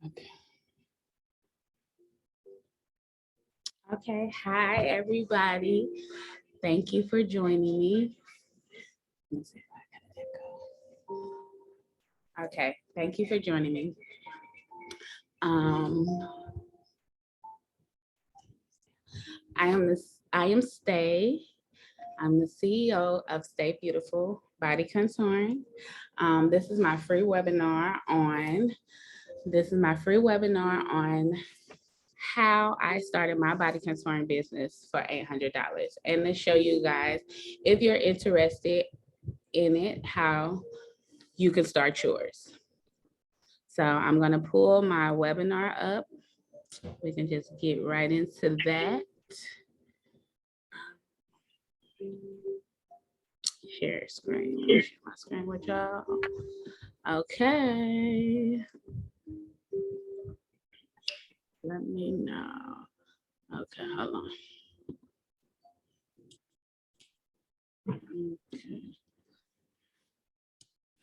Okay. Okay. Hi, everybody. Thank you for joining me. Let me see if I got it go. Okay. Thank you for joining me. Um, I am Stay. I'm the CEO of Stay Beautiful Body Contouring. This is my free webinar on how I started my body contouring business for $800, and to show you guys, if you're interested in it, how you can start yours. So I'm going to pull my webinar up. We can just get right into that. Share screen. Share my screen with y'all. Okay. Let me know. Okay, hold on.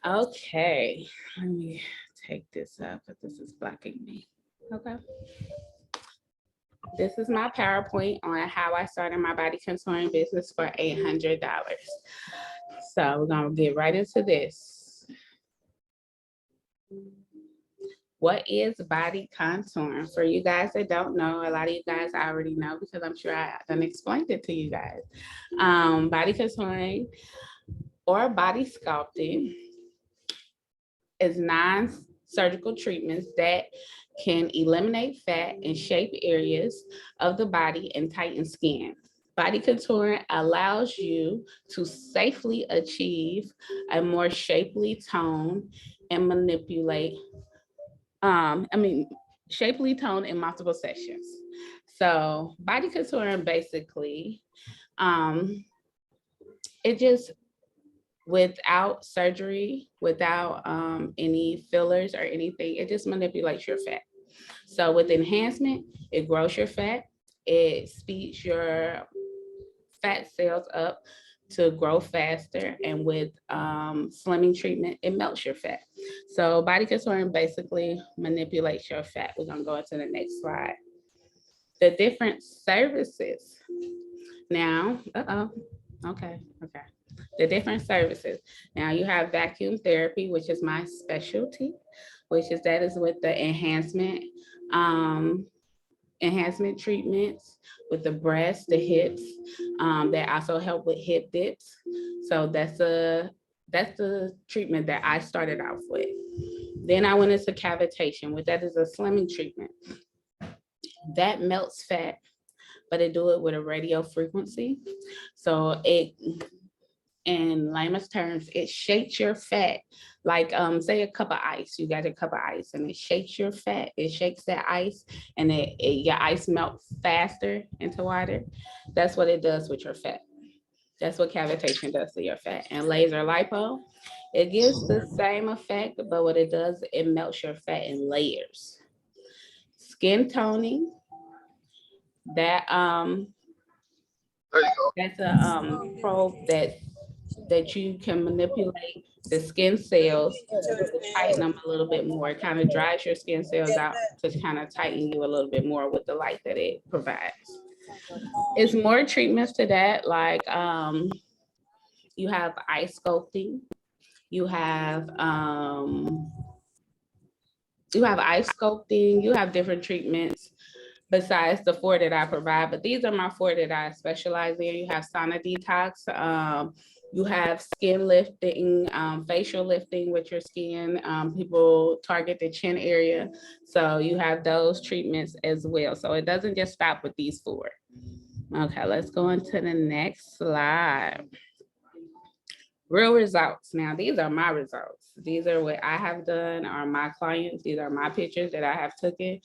Okay, let me take this up because this is blocking me. Okay. This is my PowerPoint on how I started my body contouring business for $800. So we're gonna get right into this. What is body contouring? For you guys that don't know, a lot of you guys already know because I'm sure I done explained it to you guys. Body contouring or body sculpting is non-surgical treatments that can eliminate fat and shape areas of the body and tighten skin. Body contouring allows you to safely achieve a more shapely tone and manipulate, shapely tone in multiple sessions. So body contouring basically, it just, without surgery, without any fillers or anything, it just manipulates your fat. So with enhancement, it grows your fat, it speeds your fat cells up to grow faster, and with slimming treatment, it melts your fat. So body contouring basically manipulates your fat. We're gonna go into the next slide. The different services. Now, okay. The different services. Now you have vacuum therapy, which is my specialty, that is with the enhancement treatments with the breasts, the hips, that also help with hip dips. So that's the treatment that I started off with. Then I went into cavitation, which that is a slimming treatment. That melts fat, but it do it with a radio frequency. So it, in layman's terms, it shakes your fat like say a cup of ice. You got a cup of ice and it shakes your fat. It shakes that ice and your ice melts faster into water. That's what it does with your fat. That's what cavitation does to your fat. And laser lipo, it gives the same effect, but what it does, it melts your fat in layers. Skin toning, that that's a probe that you can manipulate the skin cells to tighten them a little bit more. It kind of dries your skin cells out to kind of tighten you a little bit more with the light that it provides. It's more treatments to that, like you have ice sculpting, you have ice sculpting, you have different treatments besides the 4 that I provide, but these are my 4 that I specialize in. You have sauna detox, you have skin lifting, facial lifting with your skin. People target the chin area. So you have those treatments as well. So it doesn't just stop with these 4. Okay, let's go on to the next slide. Real results. Now, these are my results. These are what I have done, or my clients. These are my pictures that I have taken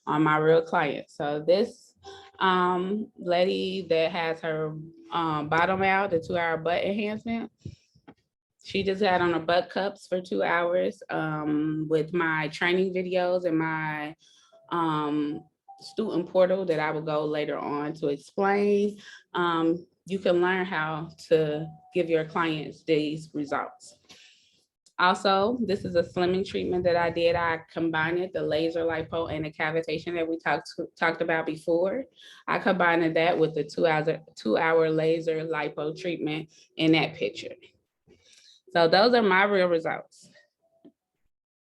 on my real clients. So this lady that has her bottom out, the 2-hour butt enhancement, she just had on her butt cups for 2 hours with my training videos and my student portal that I will go later on to explain. You can learn how to give your clients these results. Also, this is a slimming treatment that I did. I combined the laser lipo and the cavitation that we talked about before. I combined that with the 2 hour laser lipo treatment in that picture. So those are my real results.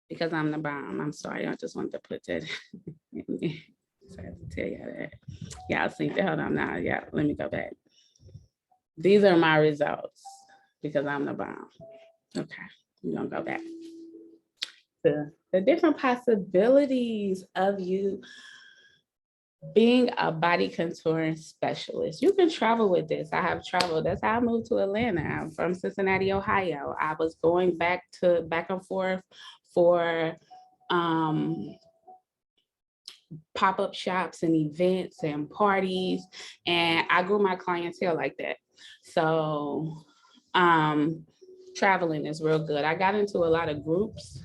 Because I'm the bomb. I'm sorry. I just wanted to put that in there. So I have to tell you that. Y'all see that. Hold on now. Yeah, let me go back. These are my results because I'm the bomb. Okay, we're gonna go back. The different possibilities of you being a body contouring specialist. You can travel with this. I have traveled. That's how I moved to Atlanta. I'm from Cincinnati, Ohio. I was going back and forth for pop-up shops and events and parties, and I grew my clientele like that. So traveling is real good. I got into a lot of groups,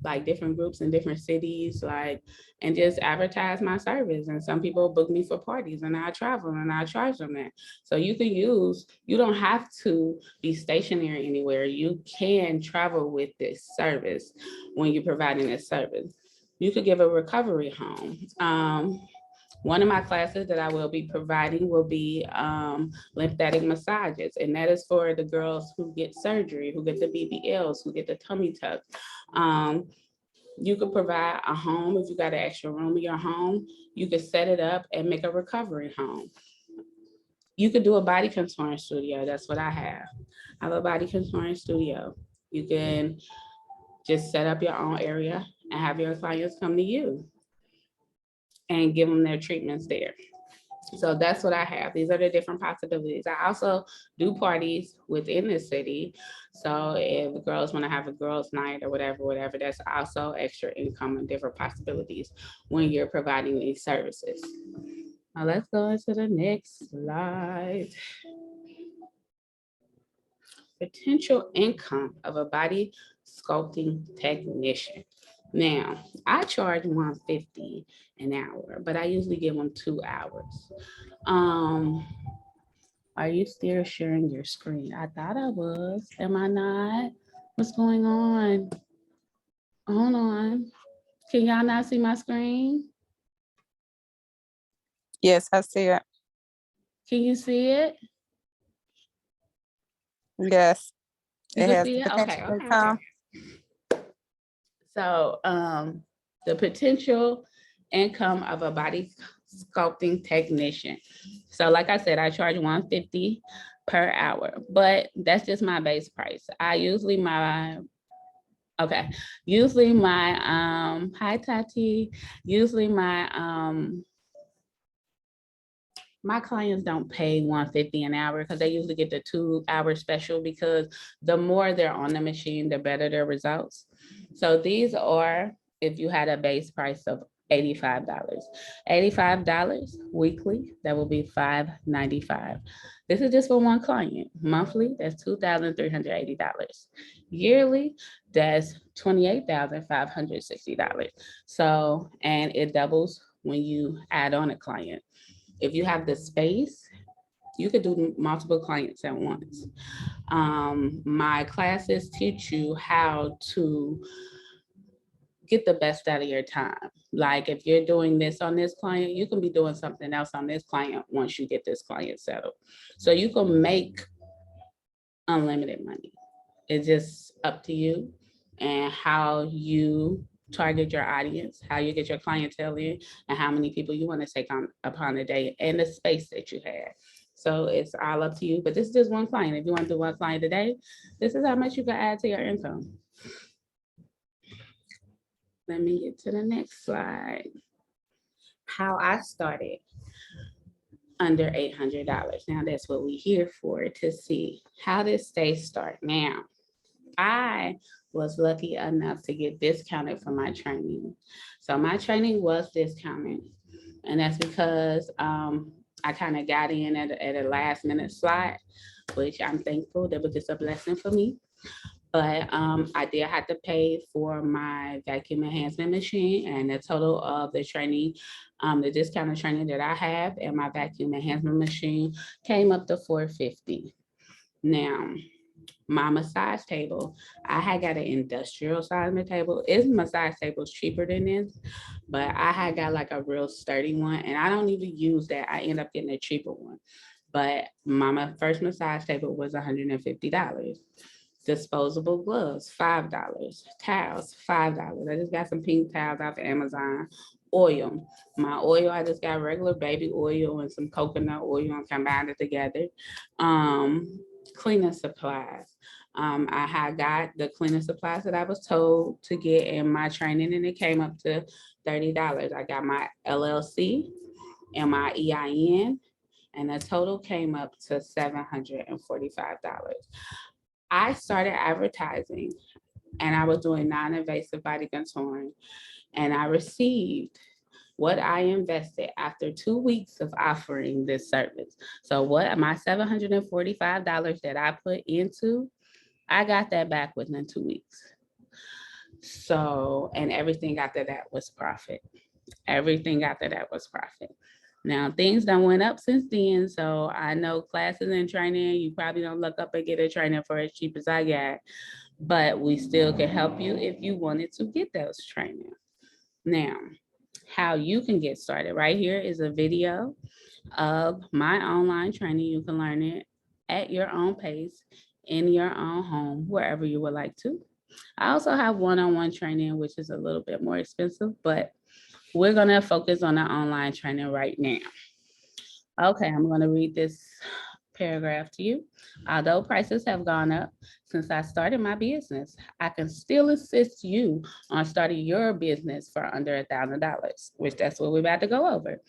like different groups in different cities, like, and just advertise my service. And some people book me for parties and I travel and I charge them that. So you don't have to be stationary anywhere. You can travel with this service when you're providing this service. You could give a recovery home. One of my classes that I will be providing will be lymphatic massages, and that is for the girls who get surgery, who get the BBLs, who get the tummy tuck. You could provide a home if you got an extra room in your home. You could set it up and make a recovery home. You could do a body contouring studio. That's what I have. I have a body contouring studio. You can just set up your own area and have your clients come to you and give them their treatments there. So that's what I have. These are the different possibilities. I also do parties within the city. So if girls want to have a girls' night or whatever, that's also extra income and different possibilities when you're providing these services. Now let's go into the next slide. Potential income of a body sculpting technician. Now, I charge $150 an hour, but I usually give them 2 hours. Are you still sharing your screen? I thought I was. Am I not? What's going on? Hold on. Can y'all not see my screen? Yes, I see it. Can you see it? Yes. You It can has see the it? potential Okay. income. So the potential income of a body sculpting technician. So like I said, I charge $150 per hour, but that's just my base price. Hi Tati, usually my clients don't pay $150 an hour because they usually get the 2 hour special, because the more they're on the machine, the better their results. So these are, if you had a base price of $85. $85 weekly, that will be $595. This is just for one client. Monthly, that's $2,380. Yearly, that's $28,560. So, and it doubles when you add on a client. If you have the space, you could do multiple clients at once. My classes teach you how to get the best out of your time. Like if you're doing this on this client, you can be doing something else on this client once you get this client settled. So you can make unlimited money. It's just up to you and how you target your audience, how you get your clientele in, and how many people you want to take on upon a day, and the space that you have. So it's all up to you, but this is just one client. If you want to do one client a day, this is how much you can add to your income. Let me get to the next slide. How I started under $800. Now that's what we're here for, to see how this day start. Now, I was lucky enough to get discounted for my training. So my training was discounted, and that's because I kind of got in at a last minute slot, which I'm thankful. That was just a blessing for me. But I did have to pay for my vacuum enhancement machine, and the total of the training, the discounted training that I have and my vacuum enhancement machine came up to $450. Now, My massage table, I had got an industrial size table. Its massage table is cheaper than this, but I had got like a real sturdy one, and I don't even use that. I end up getting a cheaper one. But my first massage table was $150. Disposable gloves, $5. Towels, $5. I just got some pink towels off of Amazon. Oil. My oil, I just got regular baby oil and some coconut oil and combined it together. Cleaning supplies. I had got the cleaning supplies that I was told to get in my training, and it came up to $30. I got my LLC and my EIN, and the total came up to $745. I started advertising, and I was doing non-invasive body contouring, and I received what I invested after 2 weeks of offering this service. So what my $745 that I put into, I got that back within 2 weeks. So, and everything after that was profit. Everything after that was profit. Now, things done went up since then. So I know classes and training, you probably don't look up and get a training for as cheap as I got, but we still can help you if you wanted to get those training. Now, how you can get started. Right here is a video of my online training. You can learn it at your own pace, in your own home, wherever you would like to. I also have one-on-one training, which is a little bit more expensive, but we're gonna focus on the online training right now. Okay, I'm gonna read this paragraph to you. Although prices have gone up since I started my business, I can still assist you on starting your business for under $1,000, which that's what we're about to go over.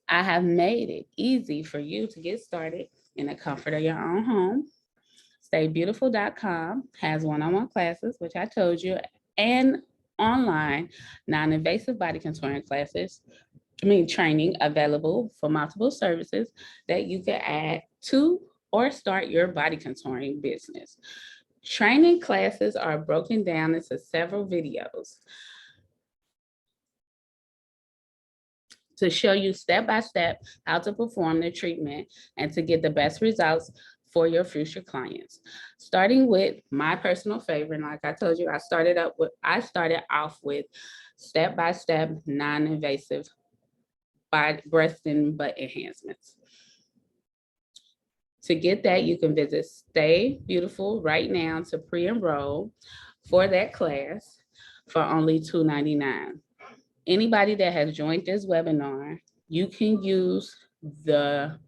I have made it easy for you to get started in the comfort of your own home. StayBeautiful.com has one-on-one classes, which I told you, and online non-invasive body contouring classes, training available for multiple services that you can add to or start your body contouring business. Training classes are broken down into several videos to show you step-by-step how to perform the treatment and to get the best results for your future clients. Starting with my personal favorite, like I told you, I started off with step-by-step non-invasive breast and butt enhancements. To get that, you can visit Stay Beautiful right now to pre-enroll for that class for only $299. Anybody that has joined this webinar, you can use the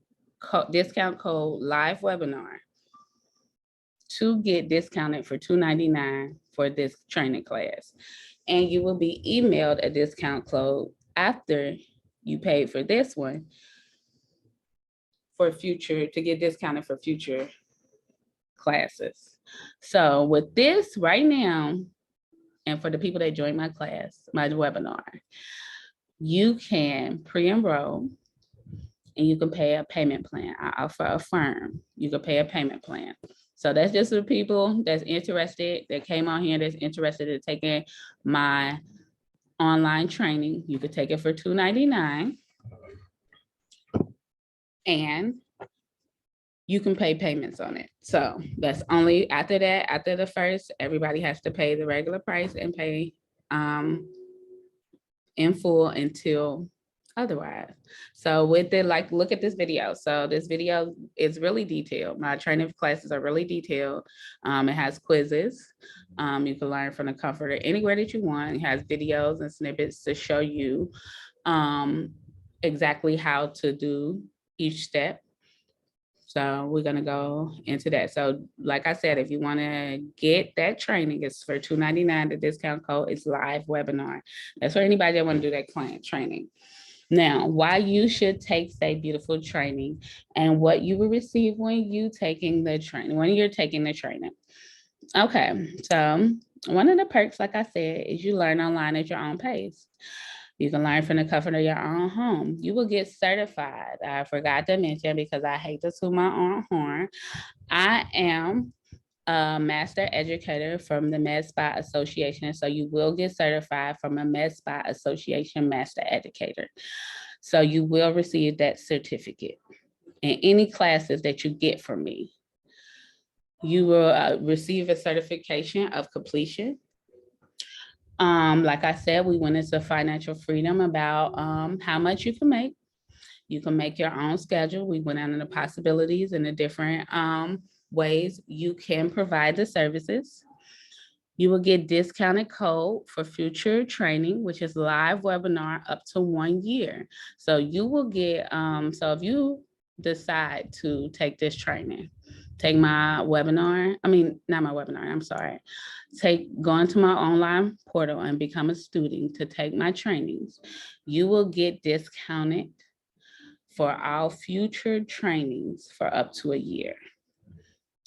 discount code live webinar to get discounted for $299 for this training class. And you will be emailed a discount code after you paid for this one for future, to get discounted for future classes. So with this right now, and for the people that join my class, my webinar, you can pre-enroll and you can pay a payment plan. I offer a firm, you can pay a payment plan. So that's just the people that's interested, that came on here, that's interested in taking my online training. You could take it for $299. And you can pay payments on it. So that's only after that, after the first, everybody has to pay the regular price and pay in full until otherwise. So with it, like, look at this video. So this video is really detailed. My training classes are really detailed. It has quizzes. You can learn from the comfort of anywhere that you want. It has videos and snippets to show you exactly how to do each step. So we're gonna go into that. So like I said, if you wanna get that training, it's for $299. The discount code is live webinar. That's for anybody that wanna do that client training. Now, why you should take Stay Beautiful training and what you will receive when you're taking the training. Okay, so one of the perks, like I said, is you learn online at your own pace. You can learn from the comfort of your own home. You will get certified. I forgot to mention, because I hate to toot my own horn, I am a master educator from the Med Spa Association. So you will get certified from a Med Spa Association master educator. So you will receive that certificate in any classes that you get from me. You will receive a certification of completion. Like I said, we went into financial freedom about how much you can make. You can make your own schedule. We went out into the possibilities and the different ways you can provide the services. You will get discounted code for future training, which is live webinar up to 1 year. So you will get, so if you decide to take this training, take my webinar, not my webinar, I'm sorry. Go into my online portal and become a student to take my trainings. You will get discounted for all future trainings for up to a year.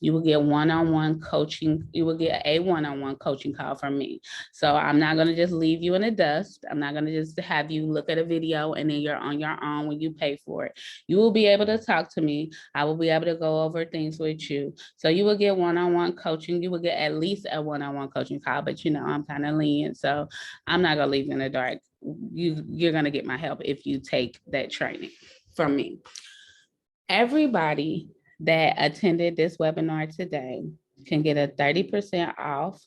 You will get one-on-one coaching. You will get a one-on-one coaching call from me. So I'm not going to just leave you in the dust. I'm not going to just have you look at a video and then you're on your own when you pay for it. You will be able to talk to me. I will be able to go over things with you. So you will get one-on-one coaching. You will get at least a one-on-one coaching call, but I'm kind of lenient. So I'm not going to leave you in the dark. You're going to get my help if you take that training from me. Everybody that attended this webinar today can get a 30% off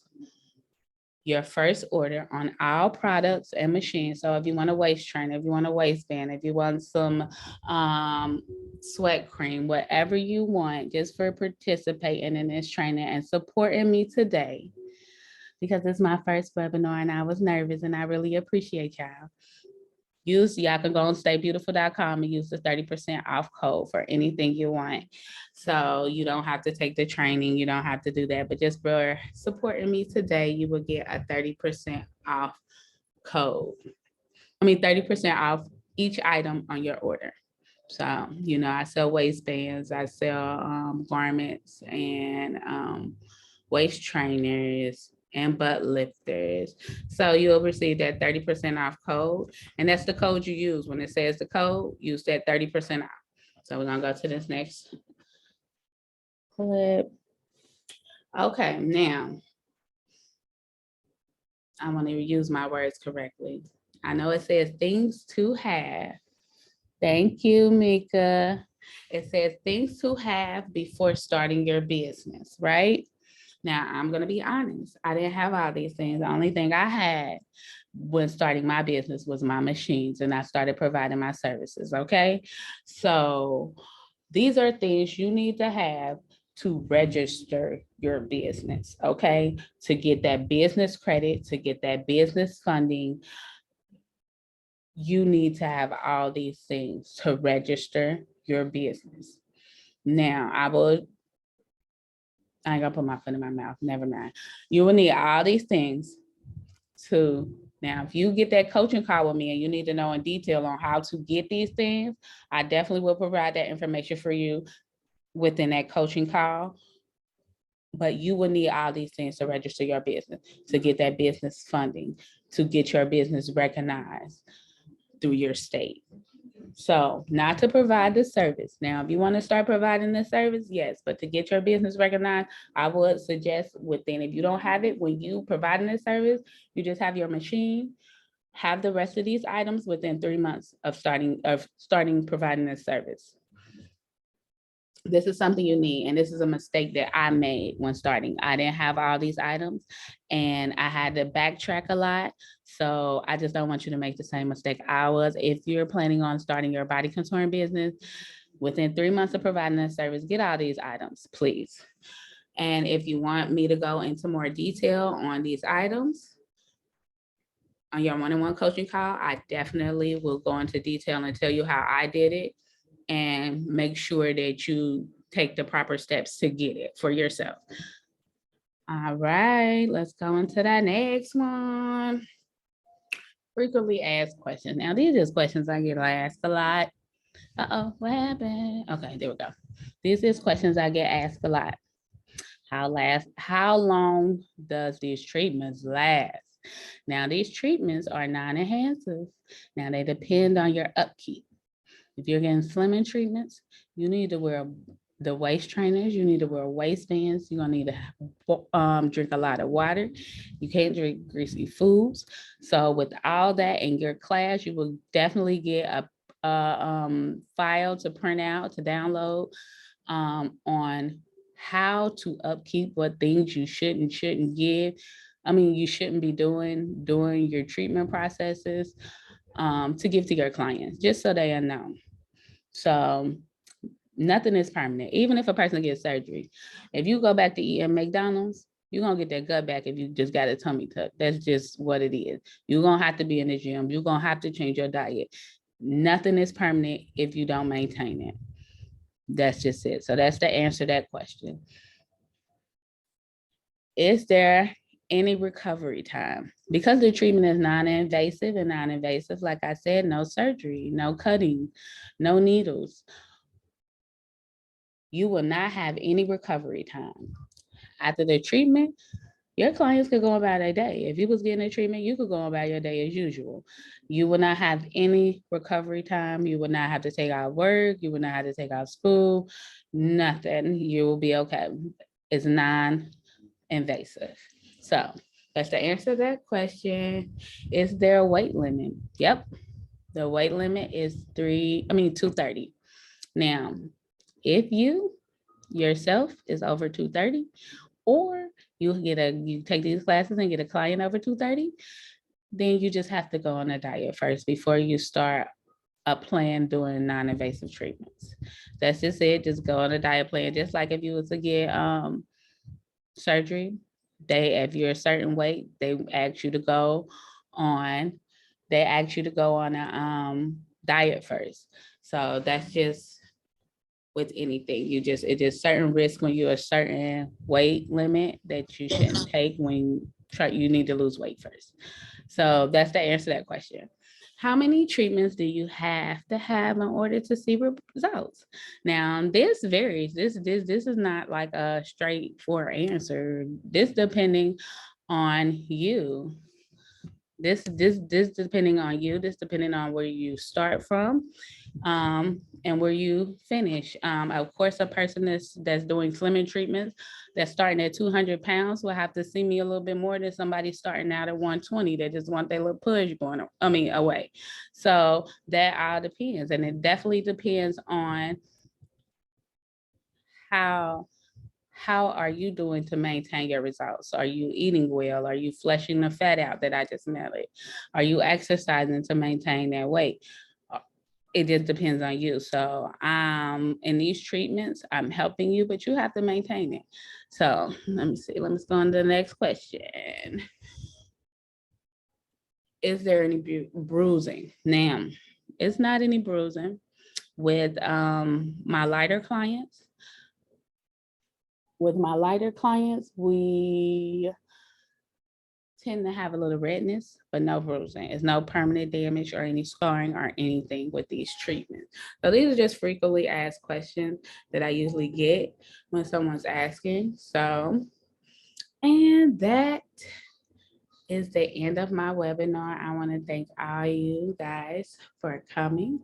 your first order on all products and machines. So if you want a waist trainer, if you want a waistband, if you want some sweat cream, whatever you want, just for participating in this training and supporting me today, because it's my first webinar and I was nervous and I really appreciate y'all. Y'all can go on staybeautiful.com and use the 30% off code for anything you want. So you don't have to take the training. You don't have to do that. But just for supporting me today, you will get a 30% off code. 30% off each item on your order. So, I sell waistbands, I sell garments and waist trainers and butt lifters. So you'll receive that 30% off code. And that's the code you use. When it says the code, use that 30% off. So we're gonna go to this next clip. Okay, now I want to use my words correctly. I know it says things to have. Thank you, Mika. It says things to have before starting your business, right? Now, I'm going to be honest. I didn't have all these things. The only thing I had when starting my business was my machines, and I started providing my services, okay? So these are things you need to have to register your business, okay? To get that business credit, to get that business funding, you need to have all these things to register your business. Now, I ain't gonna put my foot in my mouth, never mind. You will need all these things now, if you get that coaching call with me and you need to know in detail on how to get these things, I definitely will provide that information for you within that coaching call. But you will need all these things to register your business, to get that business funding, to get your business recognized through your state. So not to provide the service. Now, if you want to start providing the service, yes, but to get your business recognized, I would suggest if you don't have it, when you providing the service, you just have your machine, have the rest of these items within 3 months of starting providing this service. This is something you need, and this is a mistake that I made when starting. I didn't have all these items and I had to backtrack a lot. So I just don't want you to make the same mistake I was. If you're planning on starting your body contouring business, within 3 months of providing this service, get all these items, please. And if you want me to go into more detail on these items on your one-on-one coaching call, I definitely will go into detail and tell you how I did it, and make sure that you take the proper steps to get it for yourself. All right, let's go into that next one. Frequently asked questions. Now, these are questions I get asked a lot. What happened? Okay, there we go. These is questions I get asked a lot. How long does these treatments last? Now, these treatments are non-enhancers. Now, they depend on your upkeep. If you're getting slimming treatments, you need to wear the waist trainers, you need to wear waistbands, you're gonna need to drink a lot of water. You can't drink greasy foods. So with all that in your class, you will definitely get a file to print out, to download on how to upkeep, what things you shouldn't give. I mean, you shouldn't be doing during your treatment processes to give to your clients, just so they know. So nothing is permanent. Even if a person gets surgery, if you go back to eating McDonald's, you're gonna get that gut back if you just got a tummy tuck. That's just what it is. You're gonna have to be in the gym. You're gonna have to change your diet. Nothing is permanent if you don't maintain it. That's just it. So that's the answer to that question. Is there any recovery time? Because the treatment is non-invasive and non-invasive, like I said, no surgery, no cutting, no needles. You will not have any recovery time. After the treatment, your clients could go about their day. If you was getting a treatment, you could go about your day as usual. You will not have any recovery time. You will not have to take out work. You will not have to take out school, nothing. You will be okay. It's non-invasive. So that's the answer to that question. Is there a weight limit? Yep. The weight limit is 230. Now, if you yourself is over 230, or you take these classes and get a client over 230, then you just have to go on a diet first before you start a plan doing non-invasive treatments. That's just it. Just go on a diet plan. Just like if you was to get surgery, if you're a certain weight, they ask you to go on a diet first. So that's just with anything. It's just certain risk when you're a certain weight limit that you shouldn't take when you need to lose weight first. So that's the answer to that question. How many treatments do you have to have in order to see results? Now, this varies. This is not like a straightforward answer. This depending on you. This depending on you. This depending on where you start from, and where you finish. Of course, a person that's doing slimming treatments that's starting at 200 pounds will have to see me a little bit more than somebody starting out at 120 that just want their little push going, away. So that all depends. And it definitely depends on how are you doing to maintain your results? Are you eating well? Are you flushing the fat out that I just mentioned? Are you exercising to maintain that weight? It just depends on you. So in these treatments, I'm helping you, but you have to maintain it. So let me see. Let me go on to the next question. Is there any bruising? Now, it's not any bruising with my lighter clients. With my lighter clients, we tend to have a little redness, but no bruising. It's no permanent damage or any scarring or anything with these treatments. So these are just frequently asked questions that I usually get when someone's asking. So, and that is the end of my webinar. I want to thank all you guys for coming.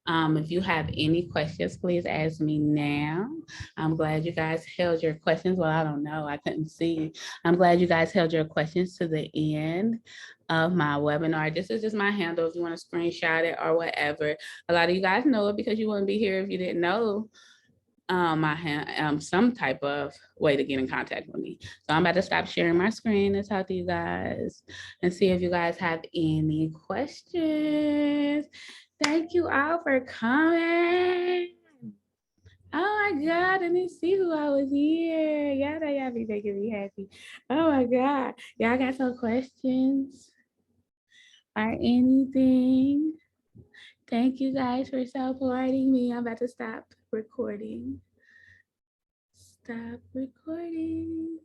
If you have any questions, please ask me now. I'm glad you guys held your questions. Well, I don't know. I couldn't see. I'm glad you guys held your questions to the end of my webinar. This is just my handle if you want to screenshot it or whatever. A lot of you guys know it because you wouldn't be here if you didn't know some type of way to get in contact with me. So I'm about to stop sharing my screen and talk to you guys and see if you guys have any questions. Thank you all for coming. Oh my God, I didn't see who I was here. Y'all be making me happy. Oh my God. Y'all got some questions or anything? Thank you guys for supporting me. I'm about to stop recording. Stop recording.